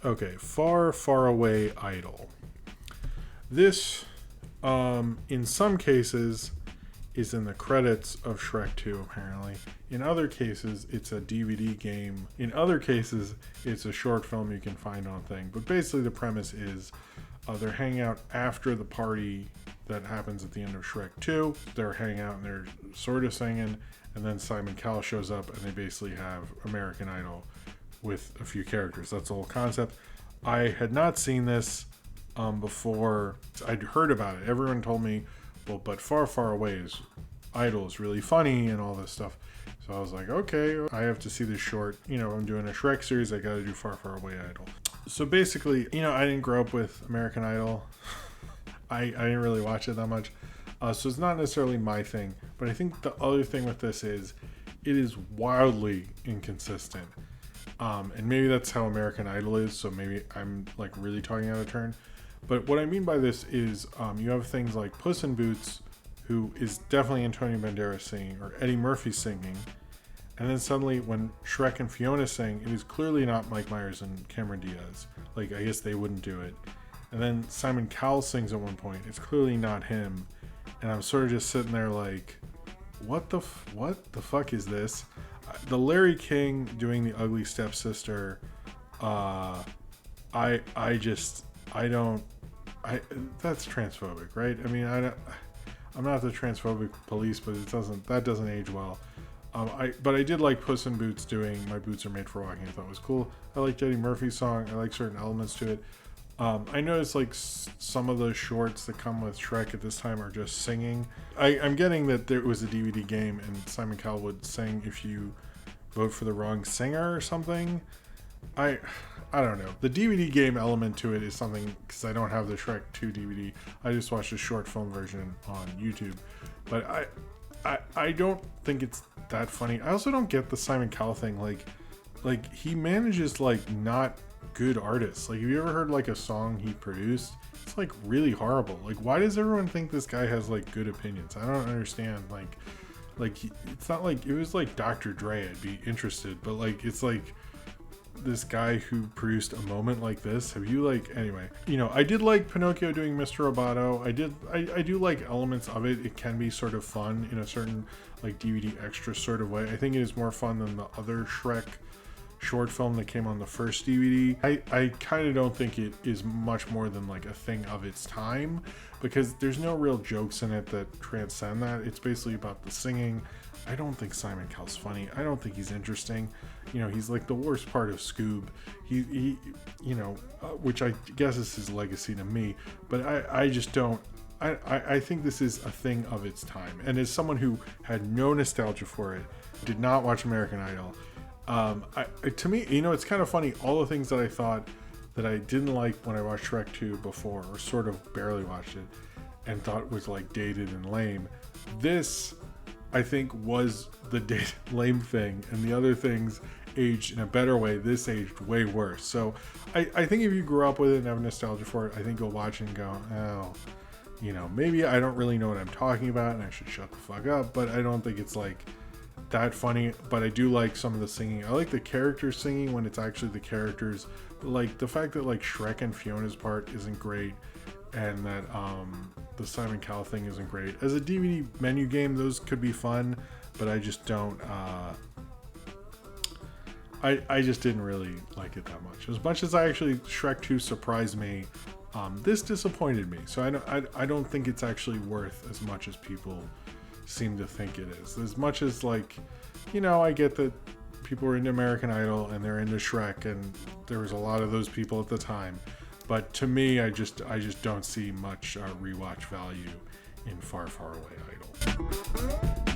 Okay, Far, Far Away Idol. This, in some cases, is in the credits of Shrek 2, apparently. In other cases, it's a DVD game. In other cases, it's a short film you can find on thing. But basically, the premise is they're hanging out after the party that happens at the end of Shrek 2. They're hanging out and they're sort of singing, and then Simon Cowell shows up, and they basically have American Idol with a few characters. That's the whole concept. I had not seen this before. I'd heard about it. Everyone told me, well, but Far, Far Away is Idol is really funny and all this stuff. So I was like, okay, I have to see this short. You know, I'm doing a Shrek series. I got to do Far, Far Away Idol. So basically, you know, I didn't grow up with American Idol. I didn't really watch it that much. So it's not necessarily my thing. But I think the other thing with this is it is wildly inconsistent. And maybe that's how American Idol is. So maybe I'm like really talking out of turn. But what I mean by this is you have things like Puss in Boots, who is definitely Antonio Banderas singing, or Eddie Murphy singing. And then suddenly when Shrek and Fiona sing, it is clearly not Mike Myers and Cameron Diaz. Like, I guess they wouldn't do it. And then Simon Cowell sings at one point. It's clearly not him. And I'm sort of just sitting there like, what the fuck is this? The Larry King doing the Ugly Stepsister, that's transphobic, right? I mean, I'm not the transphobic police, but that doesn't age well. But I did like Puss in Boots doing My Boots Are Made for Walking. I thought it was cool. I liked Eddie Murphy's song. I like certain elements to it. I noticed like some of the shorts that come with Shrek at this time are just singing. I'm getting that there was a DVD game and Simon Cowell would sing if you vote for the wrong singer or something. I don't know. The DVD game element to it is something, because I don't have the Shrek 2 DVD. I just watched a short film version on YouTube. But I don't think it's that funny. I also don't get the Simon Cowell thing. Like he manages like not good artists. Like, have you ever heard like a song he produced? It's like really horrible. Like, why does everyone think this guy has like good opinions? I don't understand. It's not like it was like Dr. Dre. I'd be interested, but like it's like this guy who produced a moment like this. Have you anyway? You know, I did like Pinocchio doing Mr. Roboto. I do like elements of it. It can be sort of fun in a certain like DVD extra sort of way. I think it is more fun than the other Shrek short film that came on the first DVD. I kind of don't think it is much more than like a thing of its time, because there's no real jokes in it that transcend that. It's basically about the singing. I don't think Simon Cowell's funny. I don't think he's interesting. You know, he's like the worst part of Scoob. He you know, which I guess is his legacy to me. But I just don't. I think this is a thing of its time. And as someone who had no nostalgia for it, did not watch American Idol, to me, you know, it's kind of funny. All the things that I thought that I didn't like when I watched Shrek 2 before, or sort of barely watched it, and thought was like dated and lame, this, I think, was the dated lame thing, and the other things aged in a better way. This aged way worse. So I think if you grew up with it and have nostalgia for it, I think you'll watch it and go, oh, you know, maybe I don't really know what I'm talking about and I should shut the fuck up. But I don't think it's like that funny. But I do like some of the singing. I like the characters singing when it's actually the characters. Like the fact that like Shrek and Fiona's part isn't great, and that the Simon Cowell thing isn't great. As a DVD menu game, those could be fun, but I just don't. I just didn't really like it that much. As much as Shrek 2 surprised me, this disappointed me. So I don't think it's actually worth as much as people seem to think it is. As much as, like, you know, I get that people are into American Idol and they're into Shrek, and there was a lot of those people at the time. But to me, I just don't see much rewatch value in Far, Far Away Idol.